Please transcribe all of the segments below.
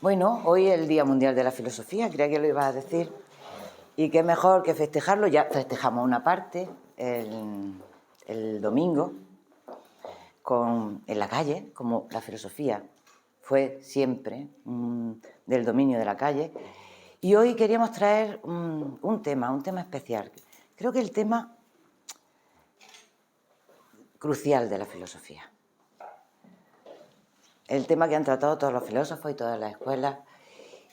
Bueno, hoy es el Día Mundial de la Filosofía, creía que lo ibas a decir. Y qué mejor que festejarlo, ya festejamos una parte el domingo en la calle, como la filosofía fue siempre del dominio de la calle. Y hoy queríamos traer un tema especial. Creo que el tema crucial de la filosofía. El tema que han tratado todos los filósofos y todas las escuelas.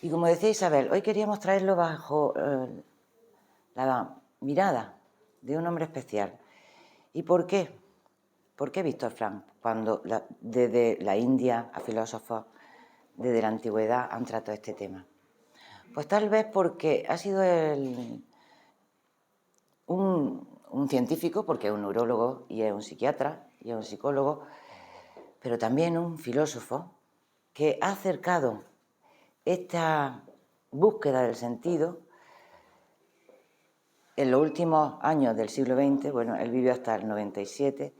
Y como decía Isabel, hoy queríamos traerlo bajo la mirada de un hombre especial. ¿Y por qué? ¿Por qué Víctor Frank, cuando desde la India a filósofos desde la antigüedad han tratado este tema? Pues tal vez porque ha sido un científico, porque es un neurólogo y es un psiquiatra y es un psicólogo, pero también un filósofo que ha acercado esta búsqueda del sentido en los últimos años del siglo XX. Bueno, él vivió hasta el 97,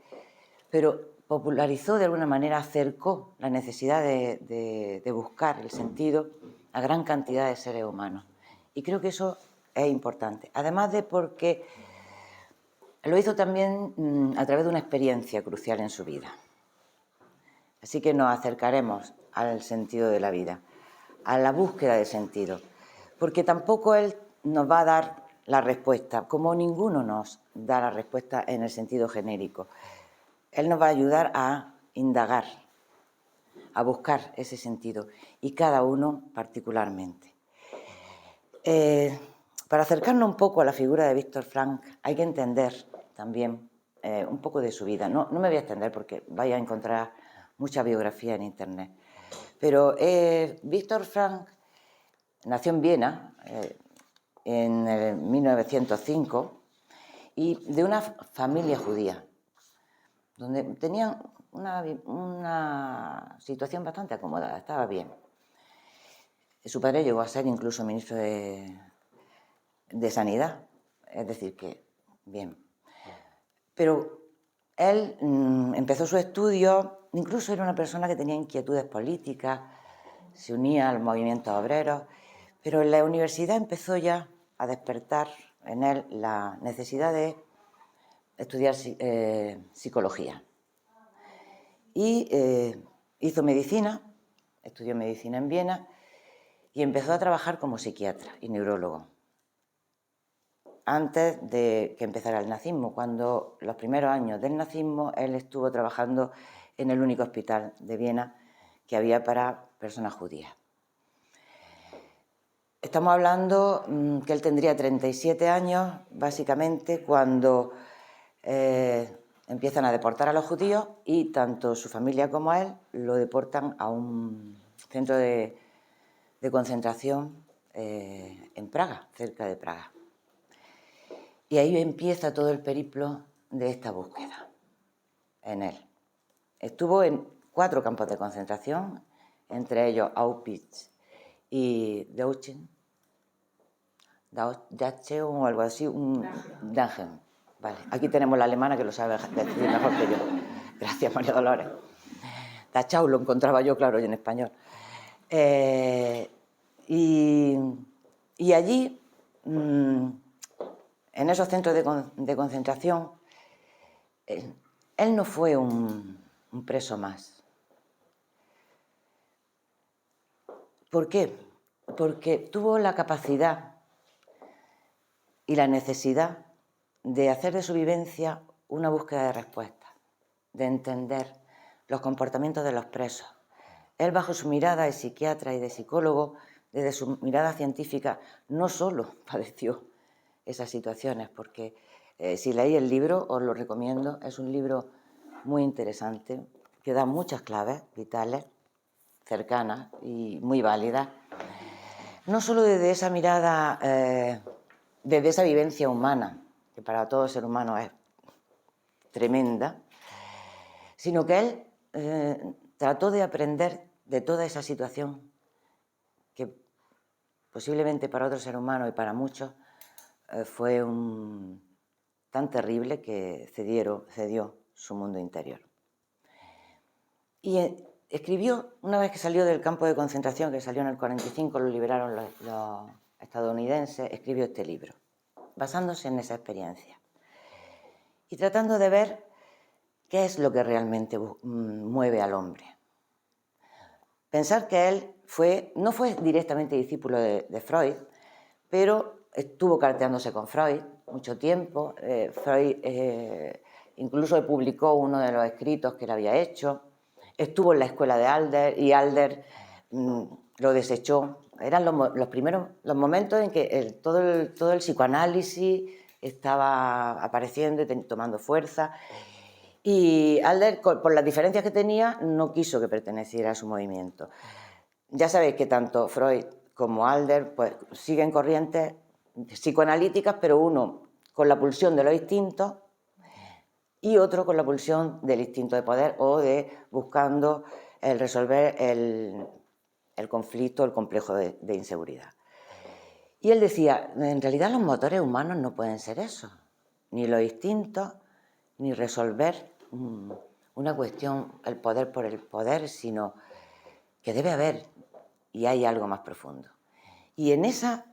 pero popularizó de alguna manera, acercó la necesidad de buscar el sentido a gran cantidad de seres humanos. Y creo que eso es importante. Además de porque lo hizo también a través de una experiencia crucial en su vida. Así que nos acercaremos al sentido de la vida, a la búsqueda de sentido, porque tampoco él nos va a dar la respuesta, como ninguno nos da la respuesta en el sentido genérico. Él nos va a ayudar a indagar, a buscar ese sentido, y cada uno particularmente. Para acercarnos un poco a la figura de Víctor Frank hay que entender también un poco de su vida. No me voy a extender porque vais a encontrar mucha biografía en internet. Pero Víctor Frank nació en Viena en el 1905 y de una familia judía, donde tenían una situación bastante acomodada, estaba bien. Su padre llegó a ser incluso ministro de Sanidad, es decir, que bien. Pero él empezó sus estudios, incluso era una persona que tenía inquietudes políticas, se unía al movimiento obrero, pero en la universidad empezó ya a despertar en él la necesidad de estudiar psicología. Y hizo medicina, estudió medicina en Viena y empezó a trabajar como psiquiatra y neurólogo. Antes de que empezara el nazismo, cuando los primeros años del nazismo, él estuvo trabajando en el único hospital de Viena que había para personas judías. Estamos hablando que él tendría 37 años, básicamente, cuando empiezan a deportar a los judíos y tanto su familia como él lo deportan a un centro de concentración en Praga, cerca de Praga. Y ahí empieza todo el periplo de esta búsqueda en él. Estuvo en 4 campos de concentración, entre ellos Auschwitz y Dachau o algo así, Dagen. Vale, aquí tenemos la alemana que lo sabe decir mejor que yo. Gracias, María Dolores. Dachau lo encontraba yo, claro, y en español. Y allí, en esos centros de concentración, él no fue un preso más. ¿Por qué? Porque tuvo la capacidad y la necesidad de hacer de su vivencia una búsqueda de respuestas, de entender los comportamientos de los presos. Él, bajo su mirada de psiquiatra y de psicólogo, desde su mirada científica, no solo padeció esas situaciones, porque si leéis el libro, os lo recomiendo, es un libro muy interesante, que da muchas claves vitales, cercanas y muy válidas, no solo desde esa mirada, desde esa vivencia humana, que para todo ser humano es tremenda, sino que él trató de aprender de toda esa situación que posiblemente para otro ser humano y para muchos fue tan terrible que cedió su mundo interior. Y escribió, una vez que salió del campo de concentración, que salió en el 45, lo liberaron los estadounidenses, escribió este libro, basándose en esa experiencia y tratando de ver qué es lo que realmente mueve al hombre. Pensar que él no fue directamente discípulo de Freud, pero estuvo carteándose con Freud mucho tiempo. Freud incluso publicó uno de los escritos que él había hecho. Estuvo en la escuela de Adler y Adler lo desechó. Eran los primeros momentos en que todo el psicoanálisis estaba apareciendo y tomando fuerza. Y Adler, por las diferencias que tenía, no quiso que perteneciera a su movimiento. Ya sabéis que tanto Freud como Adler pues, siguen corrientes psicoanalíticas, pero uno con la pulsión de los instintos y otro con la pulsión del instinto de poder o de buscando resolver el conflicto, el complejo de inseguridad. Y él decía, en realidad los motores humanos no pueden ser eso, ni los instintos, ni resolver una cuestión, el poder por el poder, sino que debe haber, y hay algo más profundo. Y en esa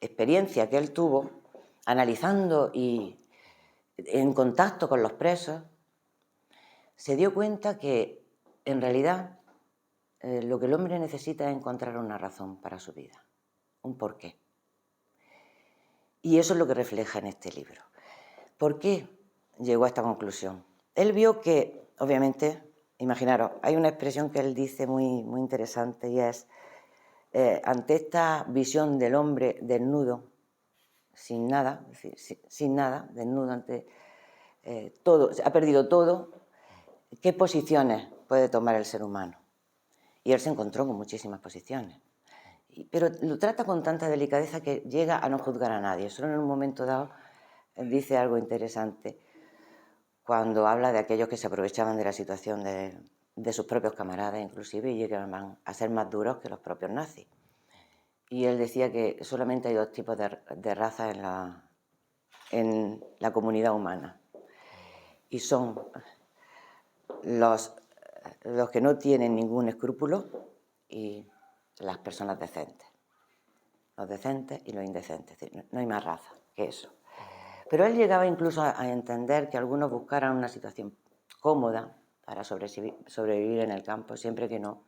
experiencia que él tuvo, analizando y en contacto con los presos, se dio cuenta que en realidad lo que el hombre necesita es encontrar una razón para su vida, un porqué. Y eso es lo que refleja en este libro. ¿Por qué llegó a esta conclusión? Él vio que, obviamente, imaginaros, hay una expresión que él dice muy, muy interesante y es, ante esta visión del hombre desnudo, sin nada, es decir, sin nada, desnudo ante todo, ha perdido todo, ¿qué posiciones puede tomar el ser humano? Y él se encontró con muchísimas posiciones. Pero lo trata con tanta delicadeza que llega a no juzgar a nadie. Solo en un momento dado dice algo interesante cuando habla de aquellos que se aprovechaban de la situación de sus propios camaradas, inclusive, y llegaban a ser más duros que los propios nazis. Y él decía que solamente hay dos tipos de razas en la comunidad humana. Y son los que no tienen ningún escrúpulo y las personas decentes. Los decentes y los indecentes. Es decir, no hay más raza que eso. Pero él llegaba incluso a entender que algunos buscaran una situación cómoda para sobrevivir en el campo, siempre que no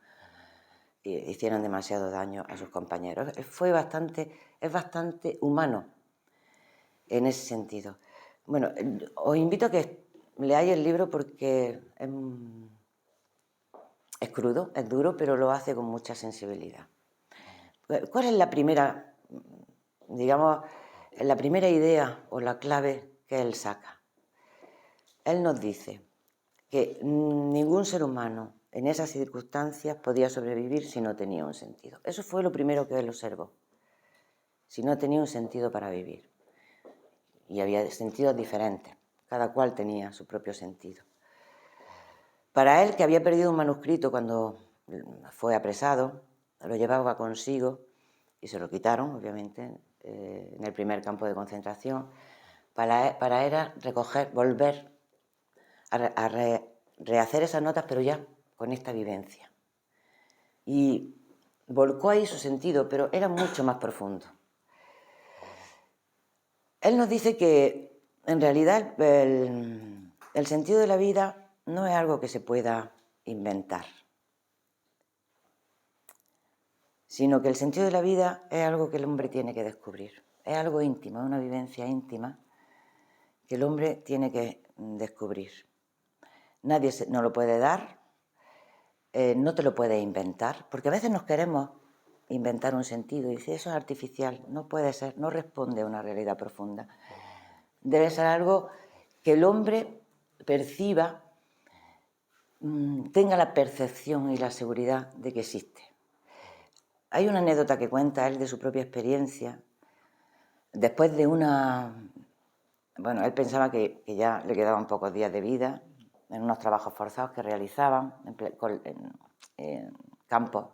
hicieran demasiado daño a sus compañeros. Es bastante humano en ese sentido. Bueno, os invito a que leáis el libro porque es crudo, es duro, pero lo hace con mucha sensibilidad. ¿Cuál es la primera, digamos, la primera idea o la clave que él saca? Él nos dice que ningún ser humano en esas circunstancias podía sobrevivir si no tenía un sentido. Eso fue lo primero que él observó. Si no tenía un sentido para vivir. Y había sentidos diferentes. Cada cual tenía su propio sentido. Para él, que había perdido un manuscrito cuando fue apresado, lo llevaba consigo y se lo quitaron, obviamente, en el primer campo de concentración. Para él era volver a rehacer esas notas, pero ya con esta vivencia. Y volcó ahí su sentido, pero era mucho más profundo. Él nos dice que, en realidad, el sentido de la vida no es algo que se pueda inventar, sino que el sentido de la vida es algo que el hombre tiene que descubrir. Es algo íntimo, es una vivencia íntima que el hombre tiene que descubrir. Nadie nos lo puede dar, no te lo puedes inventar, porque a veces nos queremos inventar un sentido y decir, eso es artificial, no puede ser, no responde a una realidad profunda. Debe ser algo que el hombre perciba, tenga la percepción y la seguridad de que existe. Hay una anécdota que cuenta él de su propia experiencia, después de bueno, él pensaba que ya le quedaban pocos días de vida, en unos trabajos forzados que realizaban en campos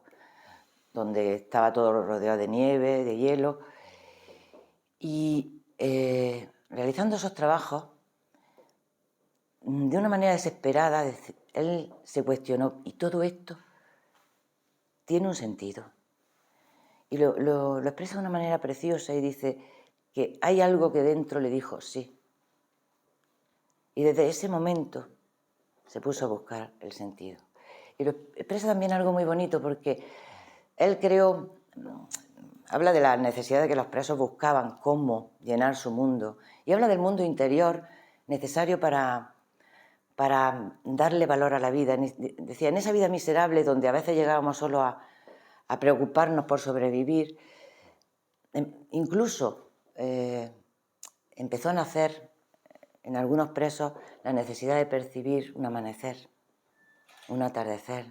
donde estaba todo rodeado de nieve, de hielo, y realizando esos trabajos, de una manera desesperada, él se cuestionó, ¿y todo esto tiene un sentido. Y lo expresa de una manera preciosa y dice que hay algo que dentro le dijo sí. Y desde ese momento se puso a buscar el sentido. Y lo expresa también algo muy bonito porque él habla de la necesidad de que los presos buscaban cómo llenar su mundo y habla del mundo interior necesario para darle valor a la vida. Decía, en esa vida miserable donde a veces llegábamos solo a preocuparnos por sobrevivir, incluso empezó a nacer en algunos presos la necesidad de percibir un amanecer, un atardecer,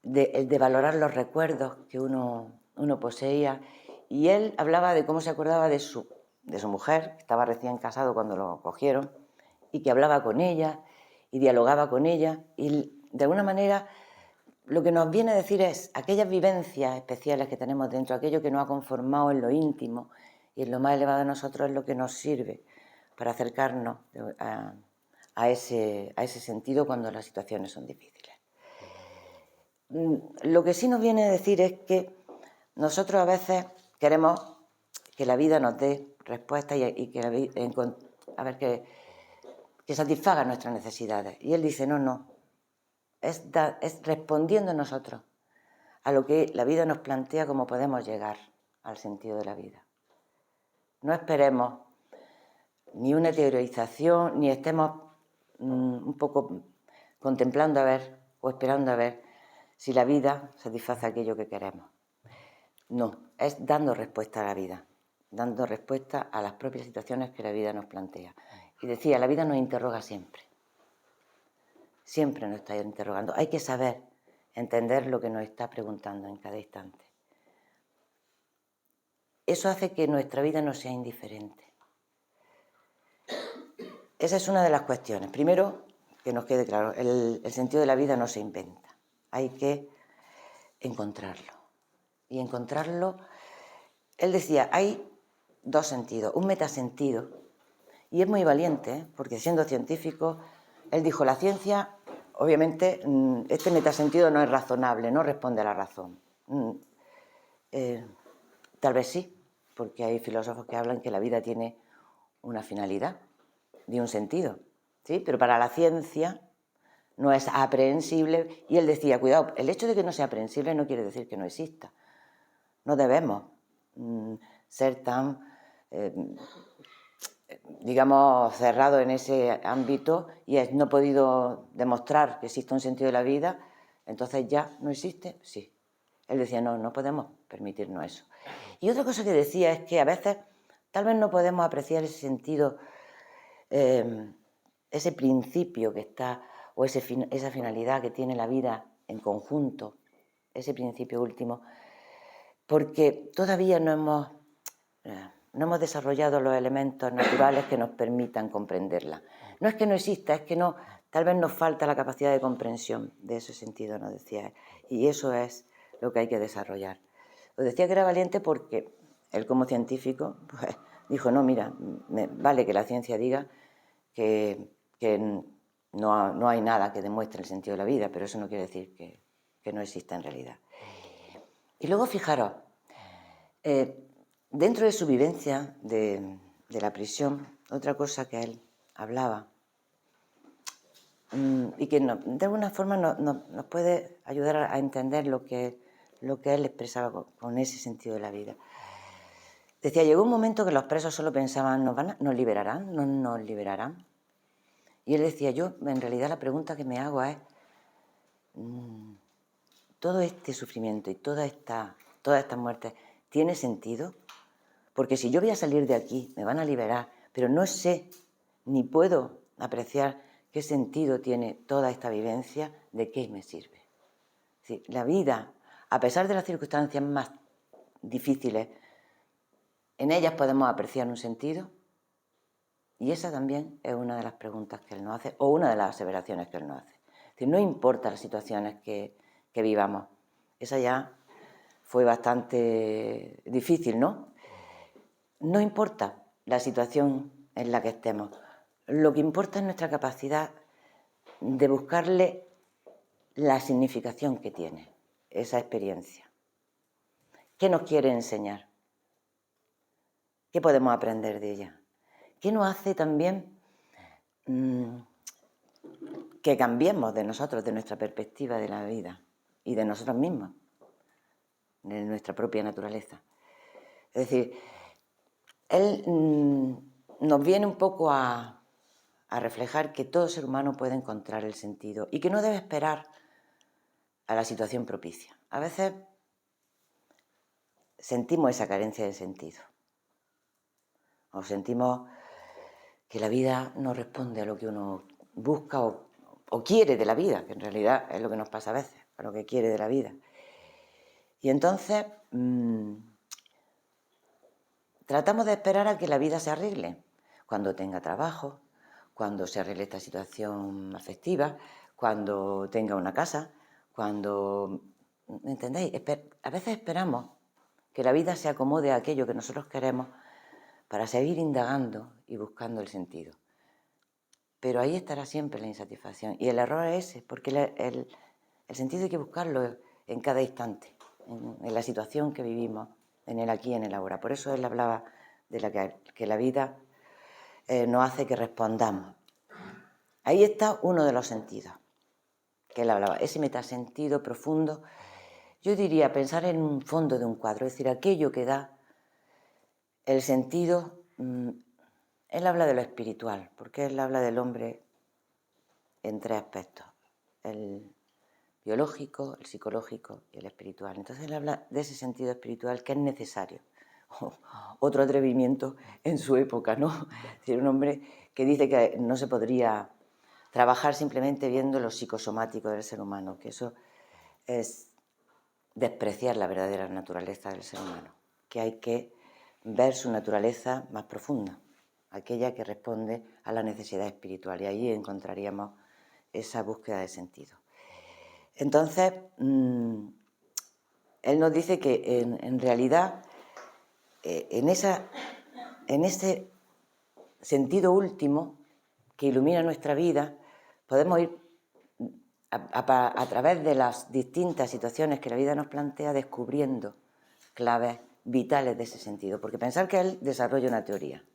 de valorar los recuerdos que uno poseía. Y él hablaba de cómo se acordaba de su mujer, que estaba recién casado cuando lo cogieron, y que hablaba con ella y dialogaba con ella. Y de alguna manera lo que nos viene a decir es aquellas vivencias especiales que tenemos dentro, aquello que nos ha conformado en lo íntimo y en lo más elevado de nosotros, es lo que nos sirve para acercarnos a ese sentido cuando las situaciones son difíciles. Lo que sí nos viene a decir es que nosotros a veces queremos que la vida nos dé respuestas y que satisfaga nuestras necesidades. Y él dice, no, es respondiendo nosotros a lo que la vida nos plantea cómo podemos llegar al sentido de la vida. No esperemos ni una teorización, ni estemos un poco contemplando a ver o esperando a ver si la vida satisface aquello que queremos. No, es dando respuesta a la vida, dando respuesta a las propias situaciones que la vida nos plantea. Y decía, la vida nos interroga siempre. Siempre nos está interrogando. Hay que saber entender lo que nos está preguntando en cada instante. Eso hace que nuestra vida no sea indiferente. Esa es una de las cuestiones. Primero, que nos quede claro, el sentido de la vida no se inventa. Hay que encontrarlo. Y encontrarlo, él decía, hay dos sentidos, un metasentido. Y es muy valiente, porque siendo científico, él dijo, la ciencia, obviamente, este metasentido no es razonable, no responde a la razón. Tal vez sí, porque hay filósofos que hablan que la vida tiene una finalidad y un sentido, ¿sí? Pero para la ciencia no es aprehensible. Y él decía, cuidado, el hecho de que no sea aprehensible no quiere decir que no exista. No debemos ser tan, digamos, cerrados en ese ámbito y no he podido demostrar que existe un sentido de la vida, entonces ya no existe. Sí. Él decía, no podemos permitirnos eso. Y otra cosa que decía es que a veces tal vez no podemos apreciar ese sentido, ese principio que está, o esa finalidad que tiene la vida en conjunto, ese principio último, porque todavía no hemos desarrollado los elementos naturales que nos permitan comprenderla. No es que no exista, es que no, tal vez nos falta la capacidad de comprensión de ese sentido, nos decía él. Y eso es lo que hay que desarrollar. Os decía que era valiente porque él, como científico, pues, dijo, no, mira, vale que la ciencia diga que no hay nada que demuestre el sentido de la vida, pero eso no quiere decir que no exista en realidad. Y luego, fijaros, dentro de su vivencia de la prisión, otra cosa que él hablaba y que de alguna forma nos puede ayudar a entender lo que él expresaba con ese sentido de la vida. Decía, llegó un momento que los presos solo pensaban, ¿nos liberarán? ¿No nos liberarán? Y él decía, yo en realidad la pregunta que me hago es, ¿todo este sufrimiento y todas estas muertes tiene sentido? Porque si yo voy a salir de aquí, me van a liberar, pero no sé ni puedo apreciar qué sentido tiene toda esta vivencia, ¿de qué me sirve? Es decir, la vida, a pesar de las circunstancias más difíciles, en ellas podemos apreciar un sentido. Y esa también es una de las preguntas que él nos hace, o una de las aseveraciones que él nos hace. Es decir, no importa las situaciones que vivamos. Esa ya fue bastante difícil, ¿no? No importa la situación en la que estemos. Lo que importa es nuestra capacidad de buscarle la significación que tiene. esa experiencia? ¿Qué nos quiere enseñar? ¿Qué podemos aprender de ella? ¿Qué nos hace también que cambiemos de nosotros, de nuestra perspectiva de la vida y de nosotros mismos, de nuestra propia naturaleza? Es decir, él nos viene un poco a reflejar que todo ser humano puede encontrar el sentido y que no debe esperar a la situación propicia. A veces sentimos esa carencia de sentido, o sentimos que la vida no responde a lo que uno busca o quiere de la vida, que en realidad es lo que nos pasa a veces, a lo que quiere de la vida. Y entonces tratamos de esperar a que la vida se arregle, cuando tenga trabajo, cuando se arregle esta situación afectiva, cuando tenga una casa, cuando... ¿Me entendéis? A veces esperamos que la vida se acomode a aquello que nosotros queremos para seguir indagando y buscando el sentido. Pero ahí estará siempre la insatisfacción. Y el error es ese, porque el sentido hay que buscarlo en cada instante, en la situación que vivimos, en el aquí y en el ahora. Por eso él hablaba de que la vida nos hace que respondamos. Ahí está uno de los sentidos que él hablaba, ese metasentido profundo. Yo diría pensar en un fondo de un cuadro, es decir, aquello que da el sentido. Él habla de lo espiritual, porque él habla del hombre en tres aspectos: el biológico, el psicológico y el espiritual. Entonces él habla de ese sentido espiritual que es necesario. Otro atrevimiento en su época, ¿no? Es decir, un hombre que dice que no se podría trabajar simplemente viendo lo psicosomático del ser humano, que eso es despreciar la verdadera naturaleza del ser humano, que hay que ver su naturaleza más profunda, aquella que responde a la necesidad espiritual, y allí encontraríamos esa búsqueda de sentido. Entonces, él nos dice que en realidad, en ese sentido último que ilumina nuestra vida, podemos ir a través de las distintas situaciones que la vida nos plantea, descubriendo claves vitales de ese sentido. Porque pensar que él desarrolla una teoría.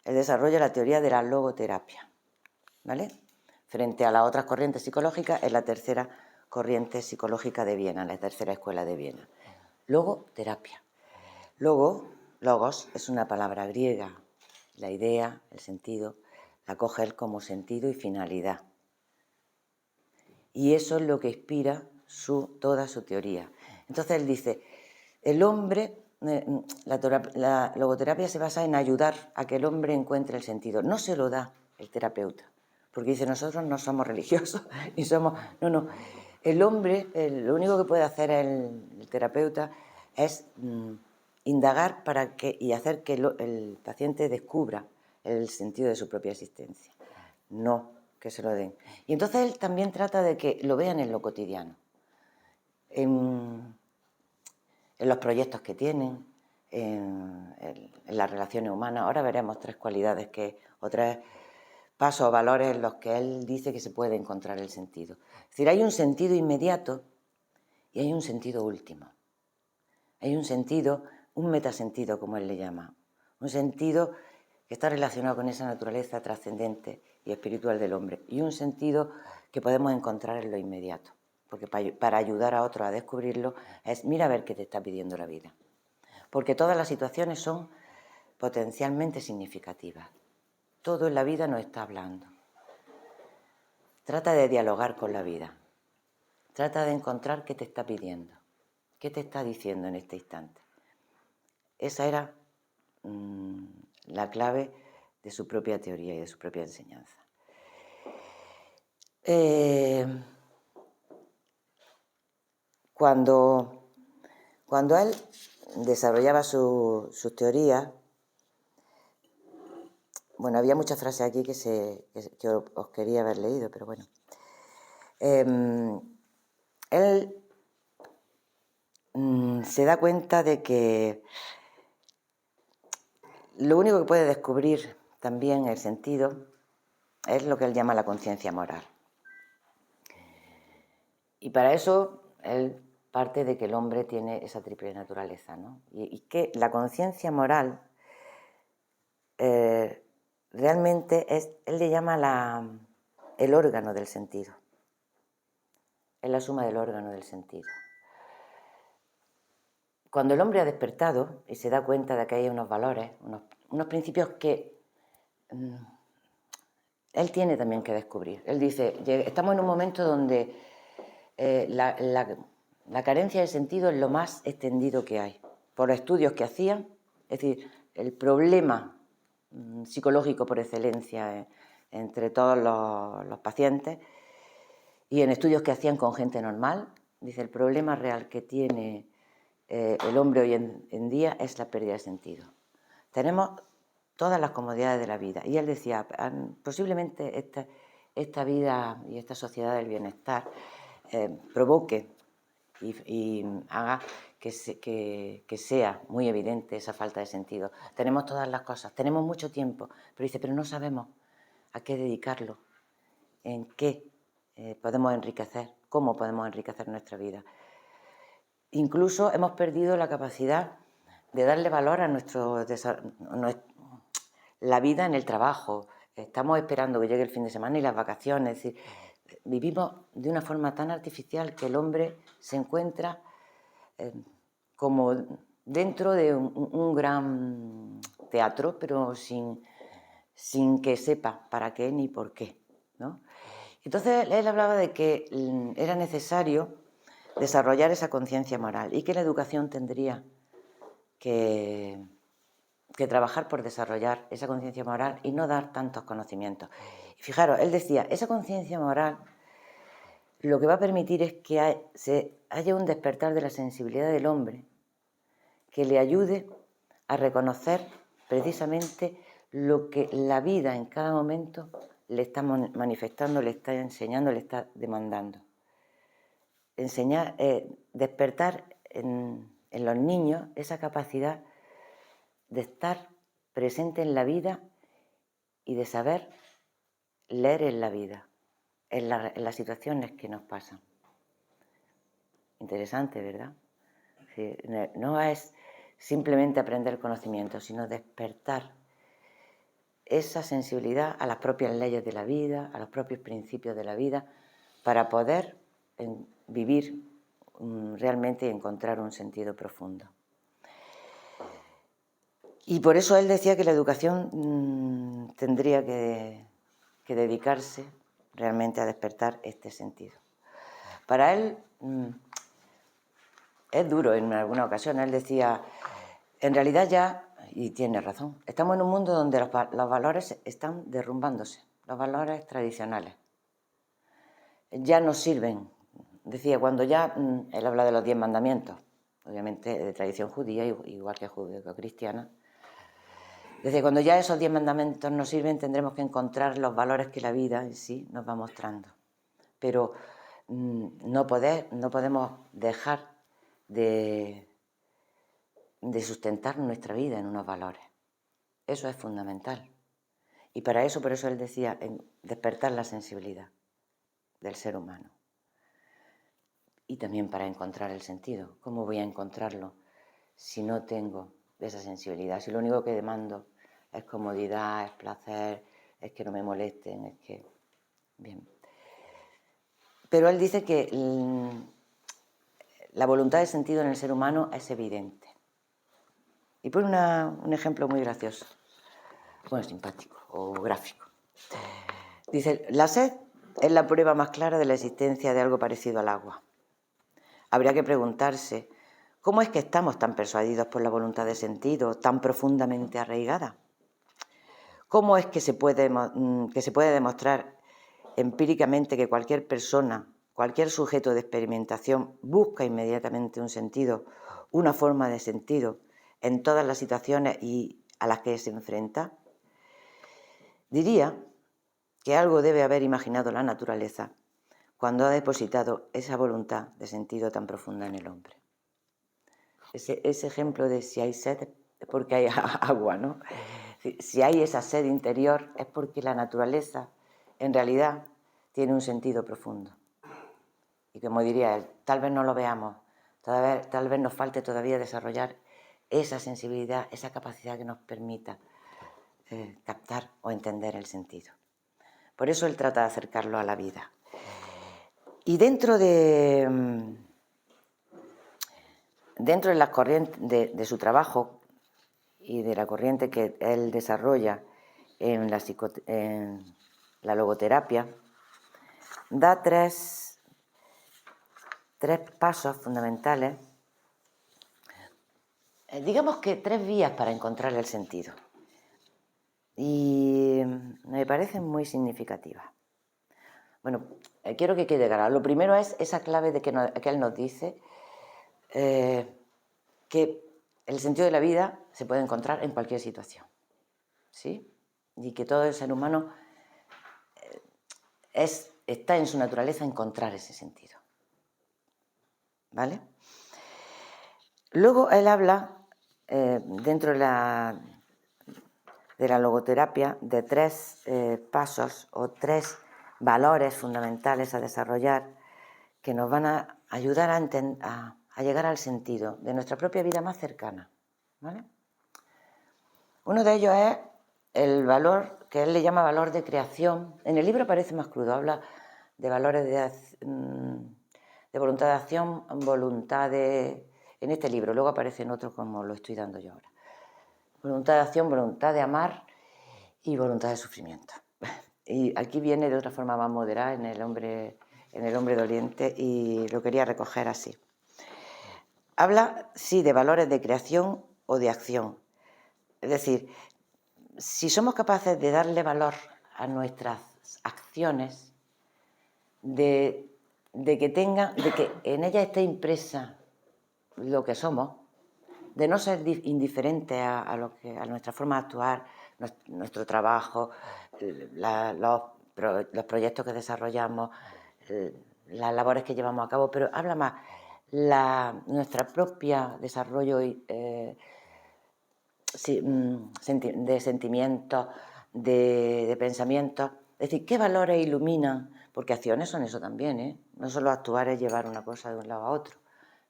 Él desarrolla la teoría de la logoterapia, ¿vale? Frente a las otras corrientes psicológicas, es la tercera corriente psicológica de Viena, la tercera escuela de Viena. Logoterapia. Logos, es una palabra griega. La idea, el sentido, la coge él como sentido y finalidad. Y eso es lo que inspira toda su teoría. Entonces él dice, el hombre, la logoterapia se basa en ayudar a que el hombre encuentre el sentido. No se lo da el terapeuta, porque dice, nosotros no somos religiosos, ni somos... No. El hombre, lo único que puede hacer el terapeuta es indagar y hacer que el paciente descubra el sentido de su propia existencia. No que se lo den. Y entonces él también trata de que lo vean en lo cotidiano, en los proyectos que tienen, en las relaciones humanas. Ahora veremos tres cualidades o tres pasos o valores en los que él dice que se puede encontrar el sentido. Es decir, hay un sentido inmediato y hay un sentido último. Hay un sentido, un metasentido, como él le llama, un sentido que está relacionado con esa naturaleza trascendente y espiritual del hombre, y un sentido que podemos encontrar en lo inmediato, porque para ayudar a otros a descubrirlo es mira a ver qué te está pidiendo la vida, porque todas las situaciones son potencialmente significativas, todo en la vida nos está hablando. Trata de dialogar con la vida, trata de encontrar qué te está pidiendo, qué te está diciendo en este instante. Esa era la clave de su propia teoría y de su propia enseñanza. Cuando él desarrollaba sus teorías, bueno, había muchas frases aquí que os quería haber leído, pero bueno. Él se da cuenta de que lo único que puede descubrir también el sentido es lo que él llama la conciencia moral. Y para eso él parte de que el hombre tiene esa triple naturaleza, ¿no? Y que la conciencia moral realmente él le llama el órgano del sentido. Es la suma del órgano del sentido. Cuando el hombre ha despertado y se da cuenta de que hay unos valores, unos principios que él tiene también que descubrir. Él dice, estamos en un momento donde la carencia de sentido es lo más extendido que hay. Por estudios que hacían, es decir, el problema psicológico por excelencia entre todos los pacientes, y en estudios que hacían con gente normal, dice, el problema real que tiene el hombre hoy en día es la pérdida de sentido. Tenemos todas las comodidades de la vida. Y él decía, posiblemente esta vida y esta sociedad del bienestar provoque y haga que sea muy evidente esa falta de sentido. Tenemos todas las cosas, tenemos mucho tiempo, pero dice, pero no sabemos a qué dedicarlo, en qué podemos enriquecer, cómo podemos enriquecer nuestra vida. Incluso hemos perdido la capacidad de darle valor a la vida en el trabajo. Estamos esperando que llegue el fin de semana y las vacaciones. Es decir, vivimos de una forma tan artificial que el hombre se encuentra como dentro de un gran teatro, pero sin que sepa para qué ni por qué, ¿no? Entonces él hablaba de que era necesario desarrollar esa conciencia moral y que la educación tendría que trabajar por desarrollar esa conciencia moral y no dar tantos conocimientos. Y fijaros, él decía, esa conciencia moral lo que va a permitir es que haya un despertar de la sensibilidad del hombre que le ayude a reconocer precisamente lo que la vida en cada momento le está manifestando, le está enseñando, le está demandando. Despertar en los niños esa capacidad de estar presente en la vida y de saber leer en la vida, en las situaciones que nos pasan. Interesante, ¿verdad? Sí, no es simplemente aprender conocimiento, sino despertar esa sensibilidad a las propias leyes de la vida, a los propios principios de la vida, para poder vivir realmente y encontrar un sentido profundo. Y por eso él decía que la educación tendría que dedicarse realmente a despertar este sentido. Para él es duro en alguna ocasión. Él decía, en realidad ya, y tiene razón, estamos en un mundo donde los valores están derrumbándose, los valores tradicionales. Ya no sirven. Decía, cuando ya, él habla de los 10 mandamientos, obviamente de tradición judía, igual que judío-cristiana. Desde cuando ya esos 10 mandamientos no sirven, tendremos que encontrar los valores que la vida en sí nos va mostrando. Pero no podemos dejar de sustentar nuestra vida en unos valores. Eso es fundamental. Y por eso él decía, despertar la sensibilidad del ser humano. Y también para encontrar el sentido. ¿Cómo voy a encontrarlo si no tengo esa sensibilidad? Si lo único que demando es comodidad, es placer, es que no me molesten, es que... Bien. Pero él dice que la voluntad de sentido en el ser humano es evidente. Y pone un ejemplo muy gracioso, bueno, simpático o gráfico. Dice, la sed es la prueba más clara de la existencia de algo parecido al agua. Habría que preguntarse, ¿cómo es que estamos tan persuadidos por la voluntad de sentido, tan profundamente arraigada? ¿Cómo es que se puede demostrar empíricamente que cualquier persona, cualquier sujeto de experimentación busca inmediatamente un sentido, una forma de sentido en todas las situaciones y a las que se enfrenta? Diría que algo debe haber imaginado la naturaleza cuando ha depositado esa voluntad de sentido tan profunda en el hombre. Ese ejemplo de si hay sed es porque hay agua, ¿no? Si hay esa sed interior es porque la naturaleza en realidad tiene un sentido profundo. Y como diría él, tal vez no lo veamos, Tal vez nos falte todavía desarrollar esa sensibilidad, esa capacidad que nos permita captar o entender el sentido. Por eso él trata de acercarlo a la vida. Y dentro de las corrientes de su trabajo y de la corriente que él desarrolla en la logoterapia, da tres pasos fundamentales, digamos que 3 vías para encontrar el sentido. Y me parecen muy significativas. Bueno, quiero que quede claro. Lo primero es esa clave de que él nos dice que el sentido de la vida se puede encontrar en cualquier situación, ¿sí? Y que todo el ser humano está en su naturaleza encontrar ese sentido, ¿vale? Luego él habla, dentro de la logoterapia, de 3 pasos o 3 valores fundamentales a desarrollar que nos van a ayudar a llegar al sentido de nuestra propia vida más cercana, ¿vale? Uno de ellos es el valor que él le llama valor de creación. En el libro parece más crudo, habla de valores de voluntad de acción, voluntad de... En este libro, luego aparece en otro como lo estoy dando yo ahora. Voluntad de acción, voluntad de amar y voluntad de sufrimiento. Y aquí viene de otra forma más moderada en el hombre doliente, y lo quería recoger así. Habla, sí, de valores de creación o de acción. Es decir, si somos capaces de darle valor a nuestras acciones, de que en ella esté impresa lo que somos, de no ser indiferente a nuestra forma de actuar, nuestro trabajo, los proyectos que desarrollamos, las labores que llevamos a cabo, pero habla más nuestro propio desarrollo de sentimientos, de pensamientos. Es decir, ¿qué valores iluminan? Porque acciones son eso también, ¿eh? No solo actuar es llevar una cosa de un lado a otro.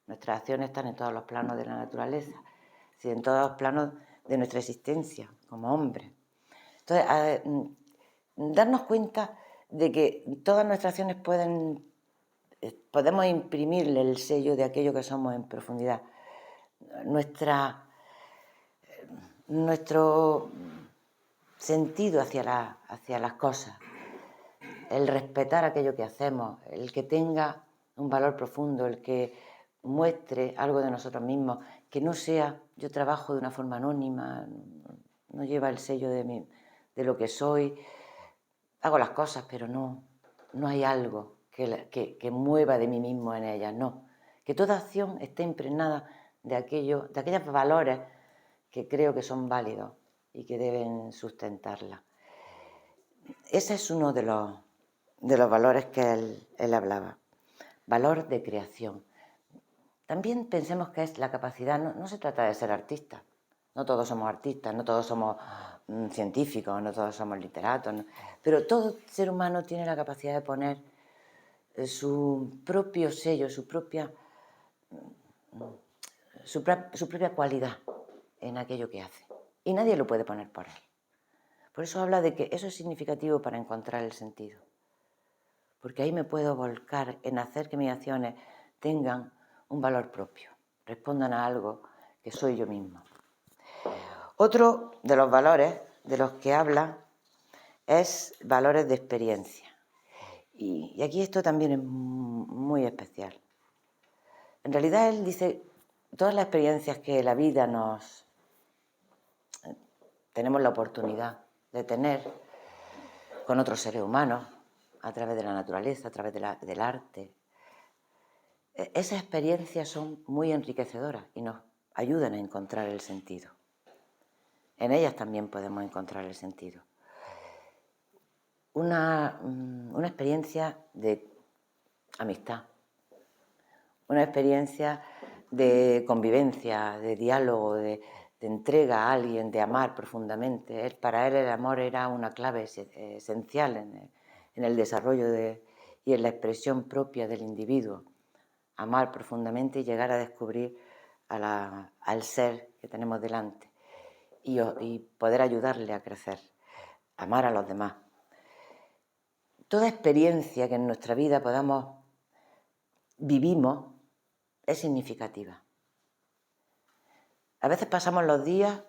Nuestras acciones están en todos los planos de la naturaleza, es decir, en todos los planos de nuestra existencia como hombre. Entonces, darnos cuenta de que todas nuestras acciones podemos imprimirle el sello de aquello que somos en profundidad. Nuestro sentido hacia las cosas, el respetar aquello que hacemos, el que tenga un valor profundo, el que muestre algo de nosotros mismos, que no sea yo trabajo de una forma anónima, no lleva el sello de lo que soy, hago las cosas, pero no hay algo que mueva de mí mismo en ellas, no. Que toda acción esté impregnada de aquellos valores que creo que son válidos y que deben sustentarla. Ese es uno de los valores que él hablaba. Valor de creación. También pensemos que es la capacidad, no se trata de ser artista. No todos somos artistas, no todos somos científicos, no todos somos literatos, ¿no? Pero todo ser humano tiene la capacidad de poner su propio sello, su propia cualidad en aquello que hace. Y nadie lo puede poner por él. Por eso habla de que eso es significativo para encontrar el sentido. Porque ahí me puedo volcar en hacer que mis acciones tengan un valor propio, respondan a algo que soy yo mismo. Otro de los valores de los que habla es valores de experiencia. Y aquí esto también es muy especial. En realidad él dice, todas las experiencias que la vida tenemos la oportunidad de tener con otros seres humanos, a través de la naturaleza, a través del arte, esas experiencias son muy enriquecedoras y nos ayudan a encontrar el sentido. En ellas también podemos encontrar el sentido. Una experiencia de amistad, una experiencia de convivencia, de diálogo, de entrega a alguien, de amar profundamente. Para él el amor era una clave esencial en el desarrollo y en la expresión propia del individuo amar profundamente y llegar a descubrir al ser que tenemos delante y poder ayudarle a crecer, amar a los demás. Toda experiencia que en nuestra vida vivimos es significativa. A veces pasamos los días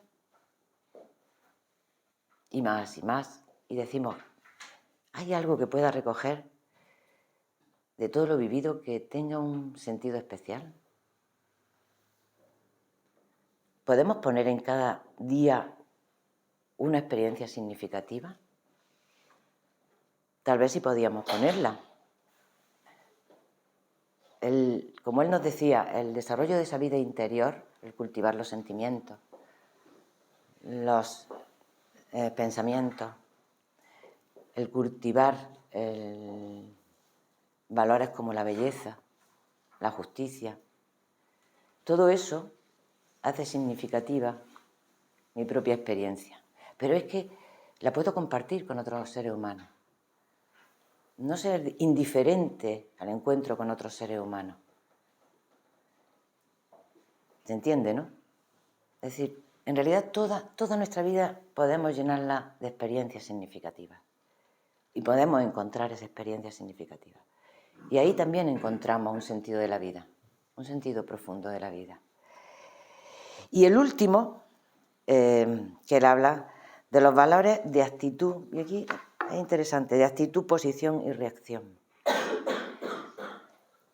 y más, y decimos, ¿hay algo que pueda recoger de todo lo vivido que tenga un sentido especial? ¿Podemos poner en cada día una experiencia significativa? Tal vez sí podíamos ponerla. Como él nos decía, el desarrollo de esa vida interior, el cultivar los sentimientos, los pensamientos, el cultivar valores como la belleza, la justicia, todo eso hace significativa mi propia experiencia. Pero es que la puedo compartir con otros seres humanos. No ser indiferente al encuentro con otros seres humanos. ¿Se entiende, no? Es decir, en realidad toda nuestra vida podemos llenarla de experiencias significativas. Y podemos encontrar esa experiencia significativa. Y ahí también encontramos un sentido de la vida, un sentido profundo de la vida. Y el último, que él habla de los valores de actitud, y aquí es interesante, de actitud, posición y reacción.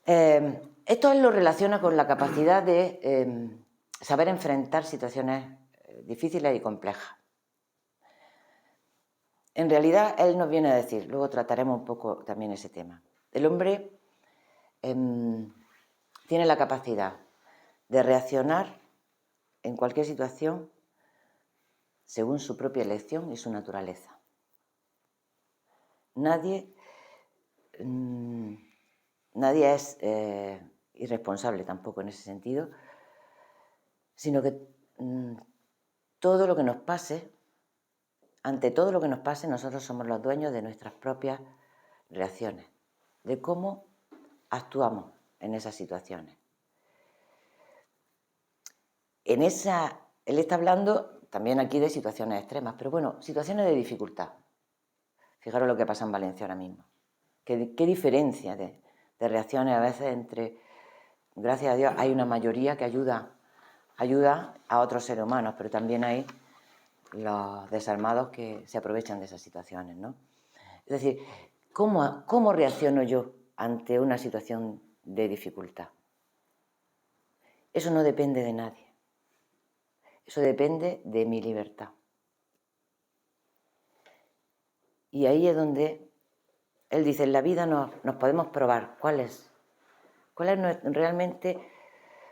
Esto él lo relaciona con la capacidad de saber enfrentar situaciones difíciles y complejas. En realidad, él nos viene a decir, luego trataremos un poco también ese tema. El hombre tiene la capacidad de reaccionar en cualquier situación según su propia elección y su naturaleza. Nadie es irresponsable tampoco en ese sentido, sino que todo lo que nos pase, ante todo lo que nos pase, nosotros somos los dueños de nuestras propias reacciones, de cómo actuamos en esas situaciones. Él está hablando también aquí de situaciones extremas, pero bueno, situaciones de dificultad. Fijaros lo que pasa en Valencia ahora mismo. Qué diferencia de reacciones a veces entre, gracias a Dios, hay una mayoría que ayuda a otros seres humanos, pero también hay los desarmados que se aprovechan de esas situaciones, ¿no? Es decir, ¿cómo reacciono yo ante una situación de dificultad? Eso no depende de nadie. Eso depende de mi libertad. Y ahí es donde él dice, en la vida nos podemos probar cuál es realmente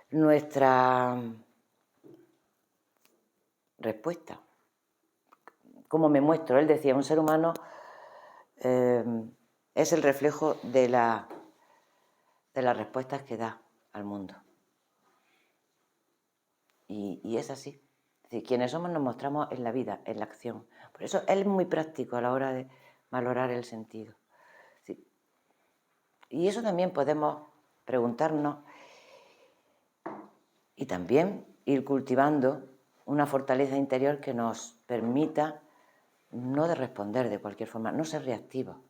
nuestra respuesta. ¿Cómo me muestro? Él decía, un ser humano es el reflejo de las respuestas que da al mundo. Y es así. Es decir, quienes somos nos mostramos en la vida, en la acción. Por eso él es muy práctico a la hora de valorar el sentido. Sí. Y eso también podemos preguntarnos y también ir cultivando una fortaleza interior que nos permita no de responder de cualquier forma, no ser reactivo.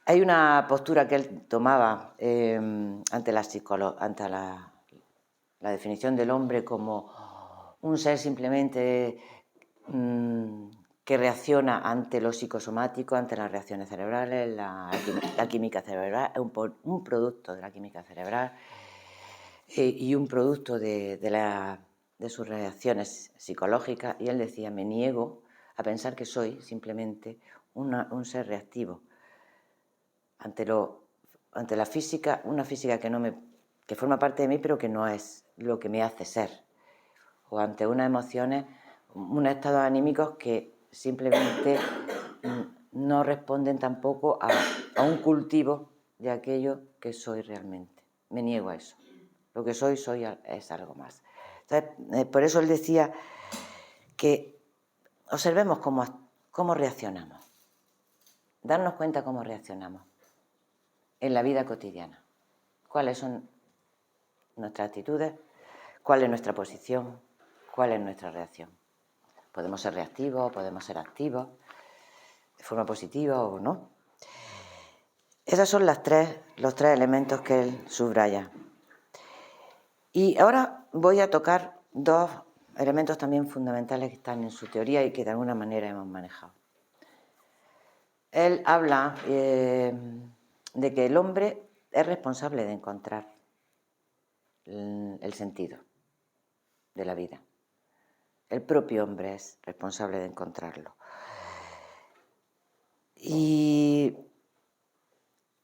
Hay una postura que él tomaba ante la definición del hombre como un ser simplemente que reacciona ante lo psicosomático, ante las reacciones cerebrales, la química cerebral, un producto de la química cerebral y un producto de sus reacciones psicológicas. Y él decía, me niego a pensar que soy simplemente un ser reactivo ante la física, una física que forma parte de mí, pero que no es lo que me hace ser, o ante unas emociones, unos estados anímicos que simplemente no responden tampoco a un cultivo de aquello que soy realmente. Me niego a eso. Lo que soy es algo más. Entonces, por eso él decía que observemos cómo reaccionamos, darnos cuenta cómo reaccionamos en la vida cotidiana. cuáles son nuestras actitudes, cuál es nuestra posición, cuál es nuestra reacción. Podemos ser reactivos, podemos ser activos, de forma positiva o no. Esos son los tres elementos que él subraya. Y ahora voy a tocar dos elementos también fundamentales que están en su teoría y que de alguna manera hemos manejado. Él habla de que el hombre es responsable de encontrar el sentido de la vida. El propio hombre es responsable de encontrarlo. Y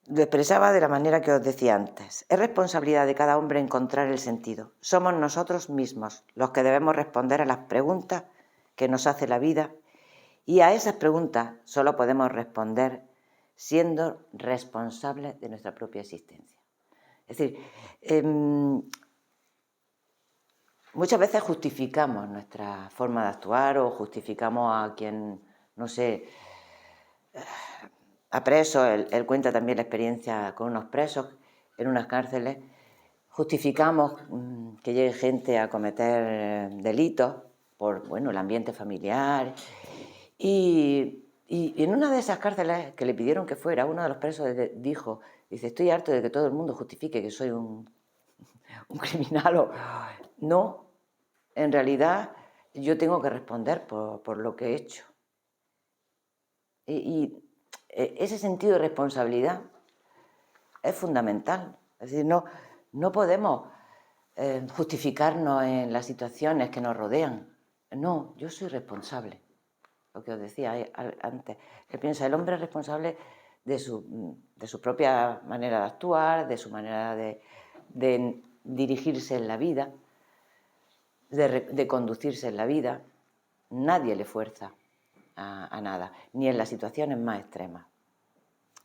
lo expresaba de la manera que os decía antes. Es responsabilidad de cada hombre encontrar el sentido. Somos nosotros mismos los que debemos responder a las preguntas que nos hace la vida, y a esas preguntas solo podemos responder siendo responsables de nuestra propia existencia. Es decir, muchas veces justificamos nuestra forma de actuar o justificamos a quien, no sé, a presos. Él cuenta también la experiencia con unos presos en unas cárceles. Justificamos que llegue gente a cometer delitos por, bueno, el ambiente familiar. Y en una de esas cárceles que le pidieron que fuera, uno de los presos dijo, dice, estoy harto de que todo el mundo justifique que soy un criminal o... No, en realidad yo tengo que responder por lo que he hecho. Y ese sentido de responsabilidad es fundamental. Es decir, no podemos justificarnos en las situaciones que nos rodean. No, yo soy responsable. Lo que os decía antes. Él piensa, el hombre es responsable de su propia manera de actuar, de su manera de dirigirse en la vida, de conducirse en la vida. Nadie le fuerza a nada, ni en las situaciones más extremas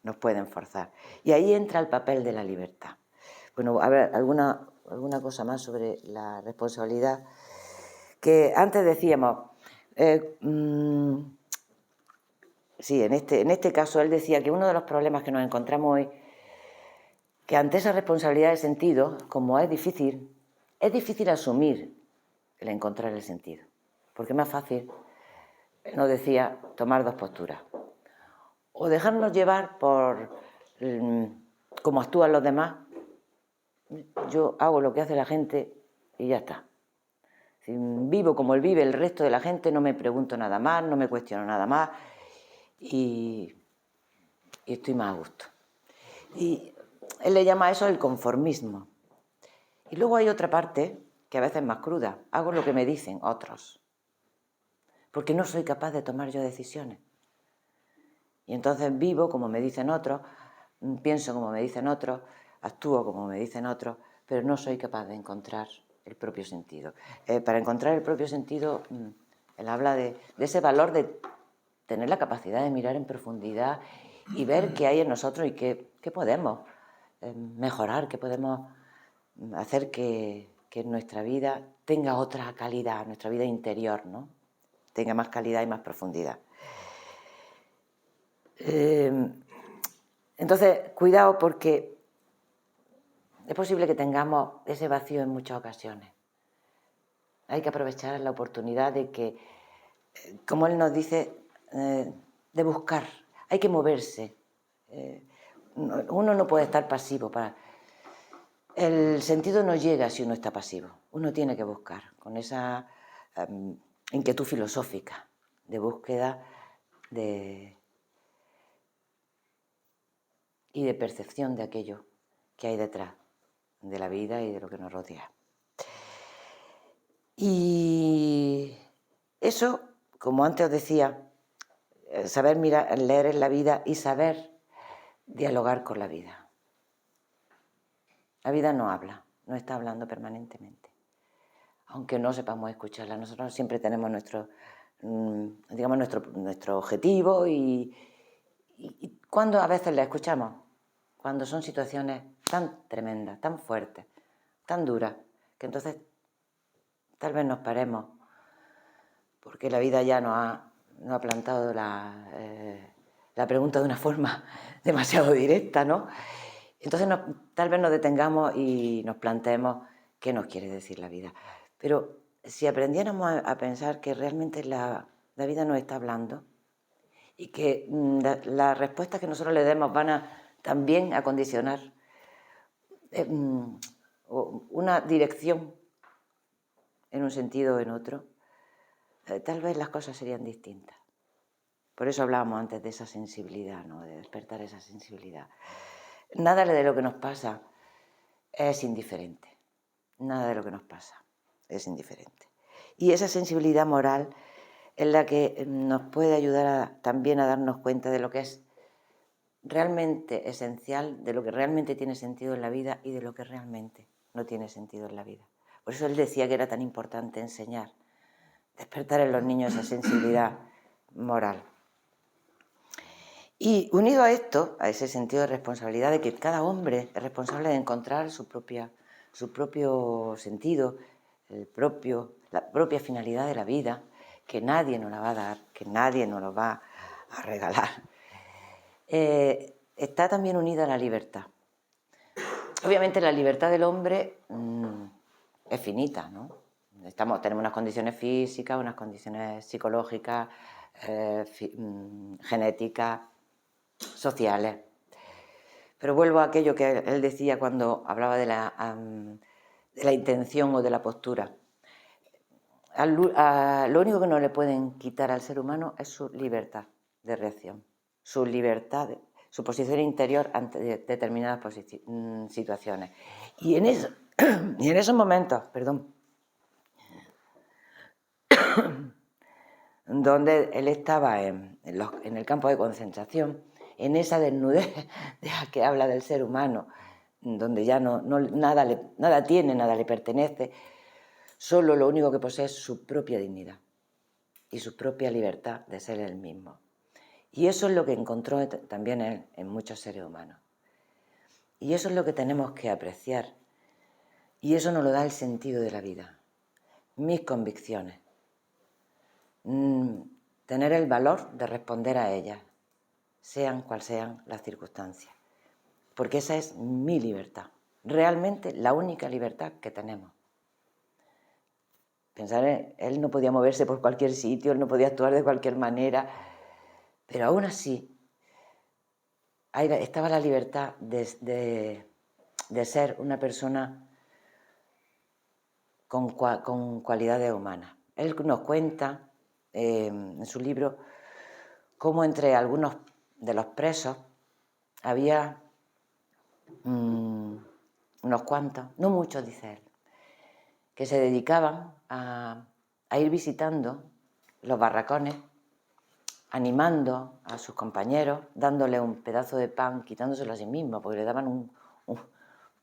nos pueden forzar. Y ahí entra el papel de la libertad. Bueno, a ver, alguna cosa más sobre la responsabilidad. Que antes decíamos, sí, en este caso él decía que uno de los problemas que nos encontramos hoy, que ante esa responsabilidad de sentido, como es difícil asumir el encontrar el sentido. Porque es más fácil, nos decía, tomar dos posturas. O dejarnos llevar por cómo actúan los demás. Yo hago lo que hace la gente y ya está. Si vivo como él vive el resto de la gente, no me pregunto nada más, no me cuestiono nada más y estoy más a gusto. Y él le llama a eso el conformismo. Y luego hay otra parte que a veces es más cruda. Hago lo que me dicen otros, porque no soy capaz de tomar yo decisiones. Y entonces vivo como me dicen otros, pienso como me dicen otros, actúo como me dicen otros, pero no soy capaz de encontrar el propio sentido. Para encontrar el propio sentido, él habla de ese valor de tener la capacidad de mirar en profundidad y ver qué hay en nosotros y qué podemos mejorar, qué podemos hacer que nuestra vida tenga otra calidad, nuestra vida interior, ¿no? Tenga más calidad y más profundidad. Entonces, cuidado, porque es posible que tengamos ese vacío en muchas ocasiones. Hay que aprovechar la oportunidad de que, como él nos dice, de buscar. Hay que moverse. Uno no puede estar pasivo. El sentido no llega si uno está pasivo. Uno tiene que buscar, con esa inquietud filosófica de búsqueda y de percepción de aquello que hay detrás de la vida y de lo que nos rodea. Y eso, como antes os decía, saber mirar, leer en la vida y saber dialogar con la vida. La vida no habla, no está hablando permanentemente, aunque no sepamos escucharla. Nosotros siempre tenemos nuestro objetivo y cuando a veces la escuchamos, cuando son situaciones tan tremendas, tan fuertes, tan duras, que entonces tal vez nos paremos, porque la vida ya nos ha plantado la pregunta de una forma demasiado directa, ¿no? Entonces tal vez nos detengamos y nos planteemos qué nos quiere decir la vida. Pero si aprendiéramos a pensar que realmente la vida nos está hablando y que las respuestas que nosotros le demos van también a condicionar una dirección en un sentido o en otro, tal vez las cosas serían distintas. Por eso hablábamos antes de esa sensibilidad, ¿no? De despertar esa sensibilidad. Nada de lo que nos pasa es indiferente. Nada de lo que nos pasa es indiferente. Y esa sensibilidad moral es la que nos puede ayudar también a darnos cuenta de lo que es realmente esencial, de lo que realmente tiene sentido en la vida y de lo que realmente no tiene sentido en la vida. Por eso él decía que era tan importante enseñar, despertar en los niños esa sensibilidad moral. Y unido a esto, a ese sentido de responsabilidad, de que cada hombre es responsable de encontrar su propio sentido, la propia finalidad de la vida, que nadie nos la va a dar, que nadie nos lo va a regalar, está también unida a la libertad. Obviamente la libertad del hombre es finita, ¿no? Tenemos unas condiciones físicas, unas condiciones psicológicas, genéticas, sociales. Pero vuelvo a aquello que él decía cuando hablaba de la intención o de la postura. Lo único que no le pueden quitar al ser humano es su libertad de reacción, su libertad, su posición interior ante determinadas situaciones. Y en esos momentos, donde él estaba en el campo de concentración, en esa desnudez de la que habla del ser humano, donde ya nada tiene, nada le pertenece, solo lo único que posee es su propia dignidad y su propia libertad de ser él mismo. Y eso es lo que encontró también él en muchos seres humanos. Y eso es lo que tenemos que apreciar. Y eso nos lo da el sentido de la vida. Mis convicciones. Tener el valor de responder a ellas, sean cuales sean las circunstancias. Porque esa es mi libertad. Realmente la única libertad que tenemos. Pensar él no podía moverse por cualquier sitio, él no podía actuar de cualquier manera, pero aún así estaba la libertad de ser una persona con cualidades humanas. Él nos cuenta en su libro cómo entre algunos de los presos había unos cuantos, no muchos, dice él, que se dedicaban a ir visitando los barracones, animando a sus compañeros, dándole un pedazo de pan, quitándoselo a sí mismos, porque le daban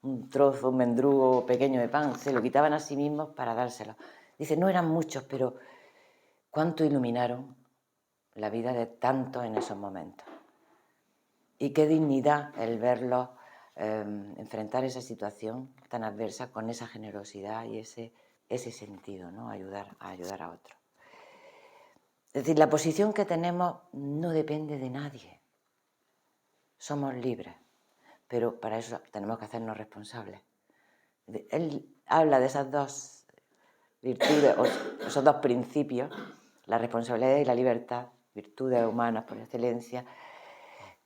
un trozo, un mendrugo pequeño de pan, se lo quitaban a sí mismos para dárselo. Dice, no eran muchos, pero cuánto iluminaron la vida de tantos en esos momentos. Y qué dignidad el verlos enfrentar esa situación tan adversa con esa generosidad y ese sentido, ¿no? Ayudar a otros. Es decir, la posición que tenemos no depende de nadie. Somos libres, pero para eso tenemos que hacernos responsables. Él habla de esas dos virtudes, o esos dos principios, la responsabilidad y la libertad, virtudes humanas por excelencia,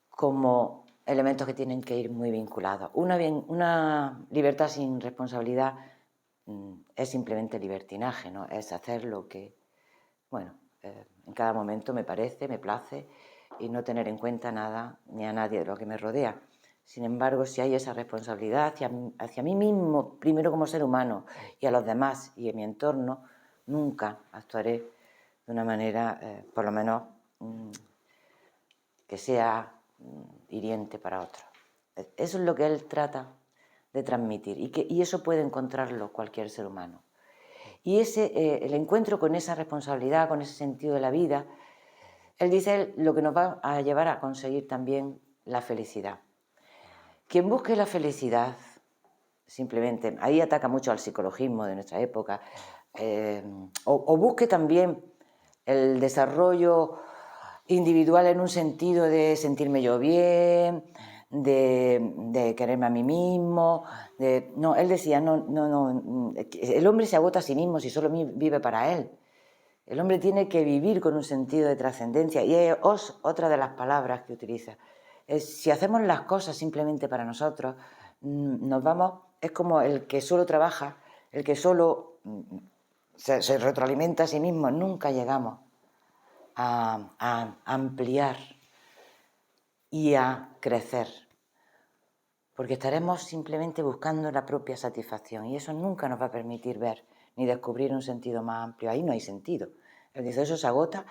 como elementos que tienen que ir muy vinculados. Una libertad sin responsabilidad es simplemente libertinaje, ¿no? Es hacer lo que, en cada momento me parece, me place, y no tener en cuenta nada ni a nadie de lo que me rodea. Sin embargo, si hay esa responsabilidad hacia mí mismo, primero como ser humano, y a los demás y en mi entorno, nunca actuaré de una manera, por lo menos, que sea hiriente para otros. Eso es lo que él trata de transmitir, y eso puede encontrarlo cualquier ser humano. Y el encuentro con esa responsabilidad, con ese sentido de la vida, él dice lo que nos va a llevar a conseguir también la felicidad. Quien busque la felicidad, simplemente, ahí ataca mucho al psicologismo de nuestra época, o busque también el desarrollo individual en un sentido de sentirme yo bien, de quererme a mí mismo. No, él decía, no, el hombre se agota a sí mismo si solo vive para él. El hombre tiene que vivir con un sentido de trascendencia. Y es otra de las palabras que utiliza. Si hacemos las cosas simplemente para nosotros, nos vamos, es como el que solo trabaja, el que solo se retroalimenta a sí mismo. Nunca llegamos a ampliar y a crecer, porque estaremos simplemente buscando la propia satisfacción, y eso nunca nos va a permitir ver ni descubrir un sentido más amplio. Ahí no hay sentido. El dice, eso se agota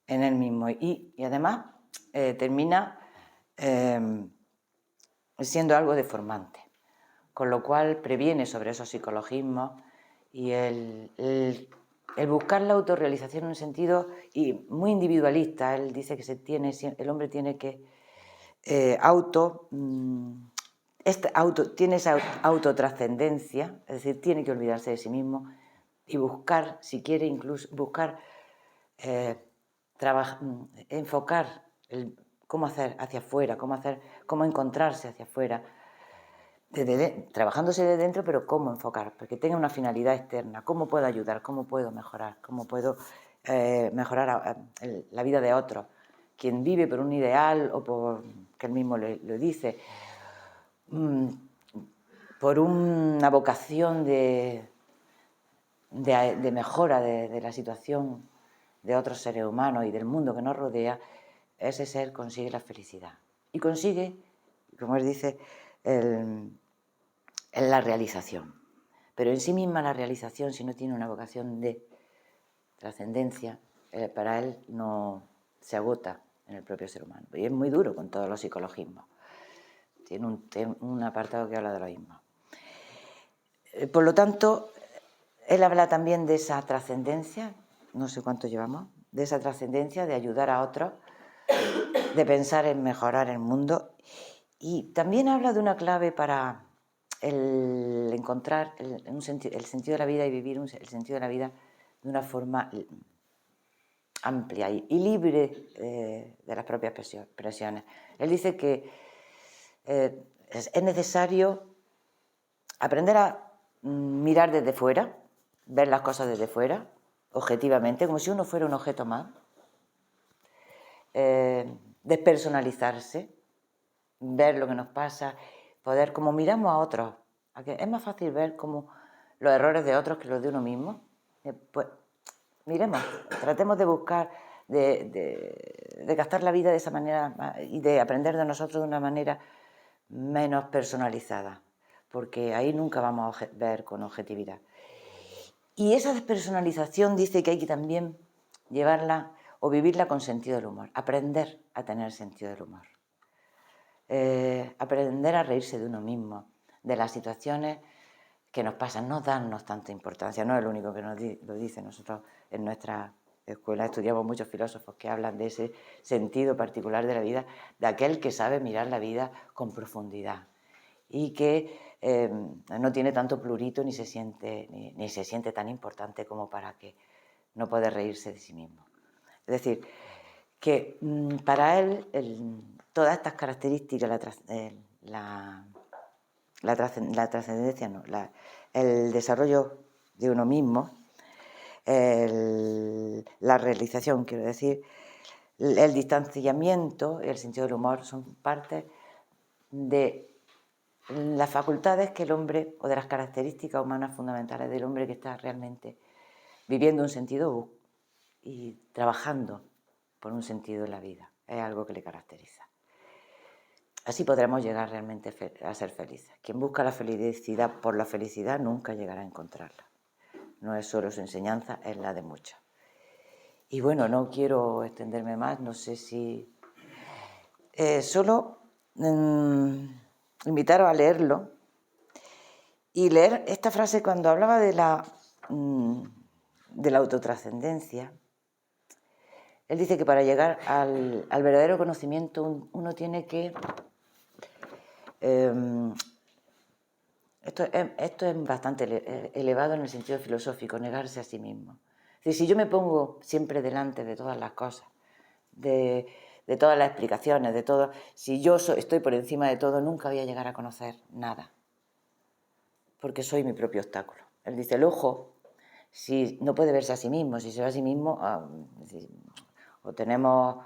en él mismo, y además termina siendo algo deformante, con lo cual previene sobre esos psicologismos y el buscar la autorrealización en un sentido muy individualista. Él dice que el hombre tiene que tiene esa autotrascendencia, es decir, tiene que olvidarse de sí mismo y buscar, si quiere, incluso buscar enfocar cómo hacer hacia afuera, cómo encontrarse hacia afuera, trabajándose de dentro, pero cómo enfocar, porque tenga una finalidad externa, cómo puedo ayudar, cómo puedo mejorar, cómo puedo mejorar la vida de otros. Quien vive por un ideal o por, que él mismo lo dice, por una vocación de mejora de la situación de otros seres humanos y del mundo que nos rodea, ese ser consigue la felicidad. Y consigue, como él dice, la realización. Pero en sí misma la realización, si no tiene una vocación de trascendencia, para él no se agota en el propio ser humano. Y es muy duro con todos los psicologismos. Tiene un apartado que habla de lo mismo. Por lo tanto, él habla también de esa trascendencia, no sé cuánto llevamos, de esa trascendencia de ayudar a otros, de pensar en mejorar el mundo, y también habla de una clave para encontrar el sentido de la vida y vivir el sentido de la vida de una forma amplia y libre de las propias presiones. Él dice que es necesario aprender a mirar desde fuera, ver las cosas desde fuera, objetivamente, como si uno fuera un objeto más, despersonalizarse, ver lo que nos pasa, poder, como miramos a otros, es más fácil ver como los errores de otros que los de uno mismo. Pues miremos, tratemos de buscar, de gastar la vida de esa manera y de aprender de nosotros de una manera menos personalizada, porque ahí nunca vamos a ver con objetividad. Y esa despersonalización dice que hay que también llevarla o vivirla con sentido del humor, aprender a tener sentido del humor, aprender a reírse de uno mismo, de las situaciones que nos pasan, no darnos tanta importancia. No es el único que nos lo dice. Nosotros en nuestra escuela estudiamos muchos filósofos que hablan de ese sentido particular de la vida, de aquel que sabe mirar la vida con profundidad y que no tiene tanto plurito ni se siente tan importante como para que no puede reírse de sí mismo. Es decir, que para él todas estas características, la trascendencia no, el desarrollo de uno mismo, la realización, quiero decir, el distanciamiento y el sentido del humor son parte de las facultades que el hombre, o de las características humanas fundamentales del hombre que está realmente viviendo un sentido y trabajando por un sentido en la vida. Es algo que le caracteriza. Así podremos llegar realmente a ser felices. Quien busca la felicidad por la felicidad nunca llegará a encontrarla. No es solo su enseñanza, es la de muchos. Y bueno, no quiero extenderme más, no sé si... solo invitaros a leerlo y leer esta frase cuando hablaba de la autotrascendencia. Él dice que para llegar al verdadero conocimiento uno tiene que... Esto es bastante elevado en el sentido filosófico, negarse a sí mismo. Es decir, si yo me pongo siempre delante de todas las cosas, de de todas las explicaciones, de todo. Si yo estoy por encima de todo, nunca voy a llegar a conocer nada, porque soy mi propio obstáculo. Él dice, el ojo, si no puede verse a sí mismo, si se ve a sí mismo, o tenemos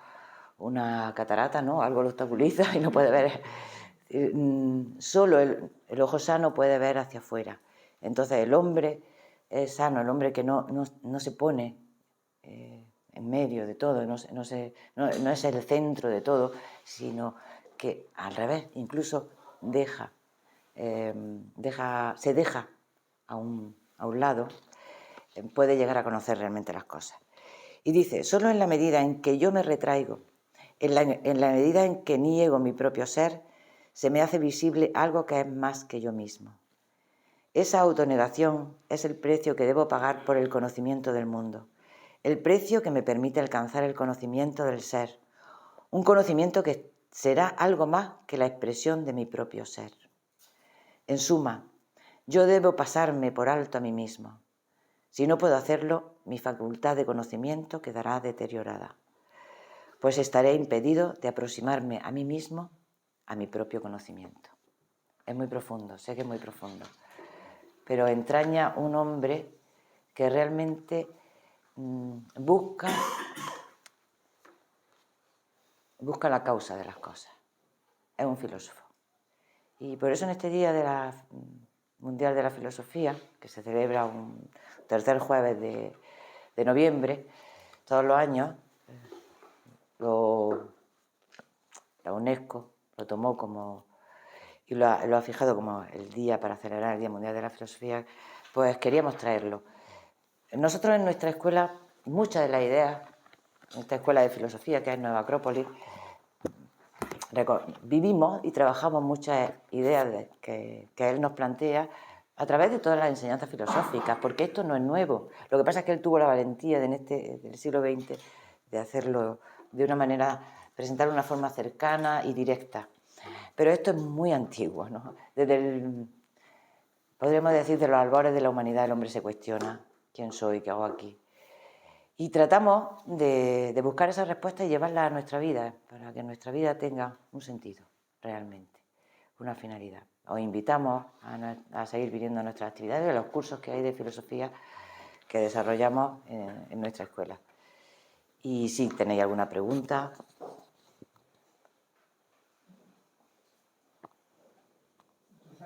una catarata, ¿no? Algo lo obstaculiza y no puede ver. Solo el ojo sano puede ver hacia afuera. Entonces el hombre es sano, el hombre que no se pone en medio de todo, no es el centro de todo, sino que al revés, incluso se deja a un lado, puede llegar a conocer realmente las cosas. Y dice, solo en la medida en que yo me retraigo, en la medida en que niego mi propio ser, se me hace visible algo que es más que yo mismo. Esa autonegación es el precio que debo pagar por el conocimiento del mundo, el precio que me permite alcanzar el conocimiento del ser, un conocimiento que será algo más que la expresión de mi propio ser. En suma, yo debo pasarme por alto a mí mismo. Si no puedo hacerlo, mi facultad de conocimiento quedará deteriorada, pues estaré impedido de aproximarme a mí mismo, a mi propio conocimiento. Es muy profundo, sé que es muy profundo, pero entraña un hombre que realmente busca la causa de las cosas. Es un filósofo. Y por eso en este Día de la Mundial de la Filosofía, que se celebra un tercer jueves de noviembre, todos los años, la UNESCO lo tomó como, y lo ha fijado como el día para celebrar el Día Mundial de la Filosofía, pues queríamos traerlo. Nosotros en nuestra escuela, muchas de las ideas, en esta escuela de filosofía que es Nueva Acrópolis, vivimos y trabajamos muchas ideas que él nos plantea a través de todas las enseñanzas filosóficas, porque esto no es nuevo. Lo que pasa es que él tuvo la valentía del siglo XX de hacerlo de una manera, presentar una forma cercana y directa. Pero esto es muy antiguo, ¿no? Podríamos decir, de los albores de la humanidad, el hombre se cuestiona quién soy, qué hago aquí. Y tratamos de buscar esas respuestas y llevarlas a nuestra vida, para que nuestra vida tenga un sentido, realmente, una finalidad. Os invitamos a seguir viniendo a nuestras actividades, a los cursos que hay de filosofía que desarrollamos en nuestra escuela. Y si tenéis alguna pregunta,